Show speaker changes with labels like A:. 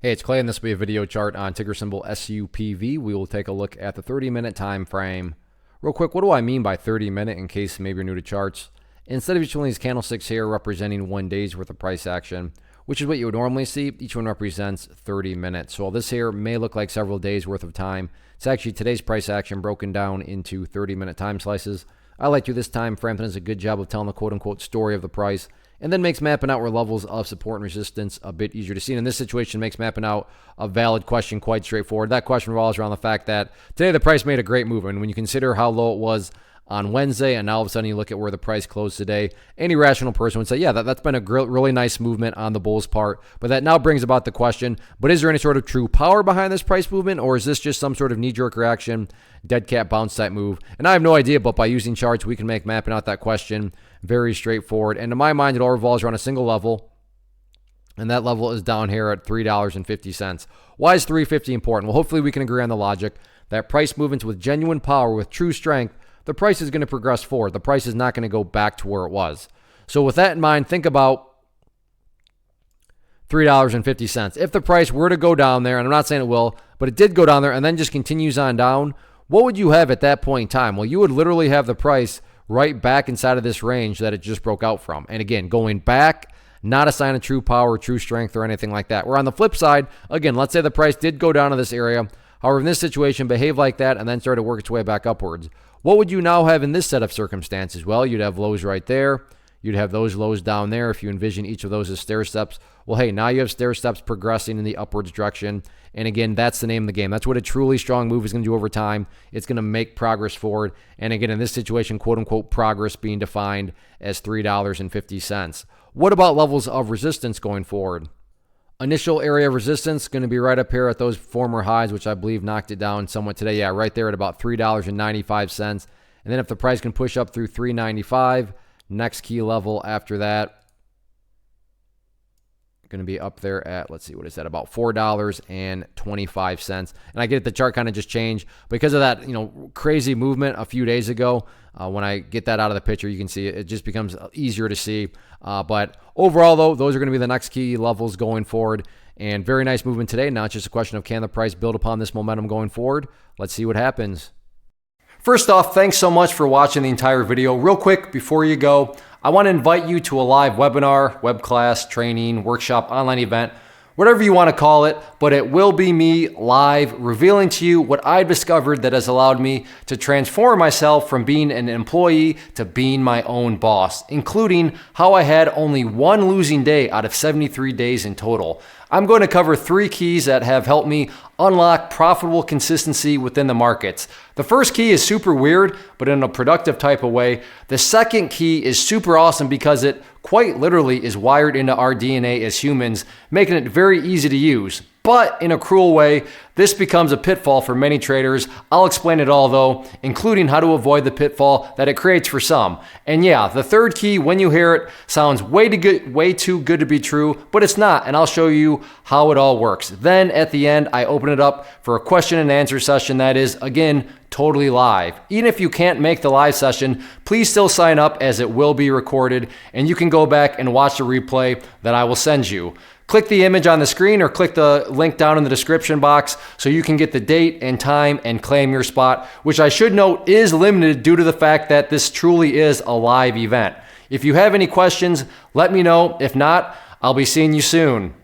A: Hey, it's Clay, and this will be a video chart on ticker symbol SUPV. We will take a look at the 30-minute time frame. Real quick, what do I mean by 30-minute in case maybe you're new to charts? Instead of each one of these candlesticks here representing 1 day's worth of price action, which is what you would normally see, each one represents 30 minutes. So while this here may look like several days worth of time, it's actually today's price action broken down into 30-minute time slices. I like to this time frame. It does a good job of telling the quote-unquote story of the price, and then makes mapping out where levels of support and resistance a bit easier to see. And in this situation, makes mapping out a valid question quite straightforward. That question revolves around the fact that today the price made a great move. And when you consider how low it was on Wednesday, and now all of a sudden you look at where the price closed today, any rational person would say, yeah, that's been a really nice movement on the bulls' part. But that now brings about the question, but is there any sort of true power behind this price movement, or is this just some sort of knee-jerk reaction, dead cat bounce type move? And I have no idea, but by using charts, we can make mapping out that question very straightforward. And to my mind, it all revolves around a single level, and that level is down here at $3.50. Why is $3.50 important? Well, hopefully we can agree on the logic that price movements with genuine power, with true strength, the price is going to progress forward. The price is not going to go back to where it was. So with that in mind, think about $3.50. If the price were to go down there, and I'm not saying it will, but it did go down there and then just continues on down, what would you have at that point in time? Well, you would literally have the price right back inside of this range that it just broke out from. And again, going back, not a sign of true power, true strength, or anything like that. Where on the flip side, again, let's say the price did go down to this area. However, in this situation, behave like that and then start to work its way back upwards. What would you now have in this set of circumstances? Well, you'd have lows right there. You'd have those lows down there if you envision each of those as stair steps. Well, hey, now you have stair steps progressing in the upwards direction. And again, that's the name of the game. That's what a truly strong move is going to do over time. It's going to make progress forward. And again, in this situation, quote unquote, progress being defined as $3.50. What about levels of resistance going forward? Initial area of resistance going to be right up here at those former highs, which I believe knocked it down somewhat today. Yeah, right there at about $3.95. And then if the price can push up through $3.95, next key level after that, going to be up there at, let's see, what is that, about $4.25. And I get it, the chart kind of just changed because of that, crazy movement a few days ago. When I get that out of the picture, you can see it just becomes easier to see. But overall, though, those are going to be the next key levels going forward. And very nice movement today. Now it's just a question of, can the price build upon this momentum going forward? Let's see what happens. First off, thanks so much for watching the entire video. Real quick, before you go, I want to invite you to a live webinar, web class, training, workshop, online event, whatever you want to call it, but it will be me live revealing to you what I've discovered that has allowed me to transform myself from being an employee to being my own boss, including how I had only one losing day out of 73 days in total. I'm going to cover 3 keys that have helped me unlock profitable consistency within the markets. The first key is super weird, but in a productive type of way. The second key is super awesome because it quite literally is wired into our DNA as humans, making it very easy to use. But in a cruel way, this becomes a pitfall for many traders. I'll explain it all though, including how to avoid the pitfall that it creates for some. And yeah, the third key, when you hear it, sounds way too good to be true, but it's not, and I'll show you how it all works. Then at the end, I open it up for a question and answer session that is, again, totally live. Even if you can't make the live session, please still sign up as it will be recorded, and you can go back and watch the replay that I will send you. Click the image on the screen or click the link down in the description box so you can get the date and time and claim your spot, which I should note is limited due to the fact that this truly is a live event. If you have any questions, let me know. If not, I'll be seeing you soon.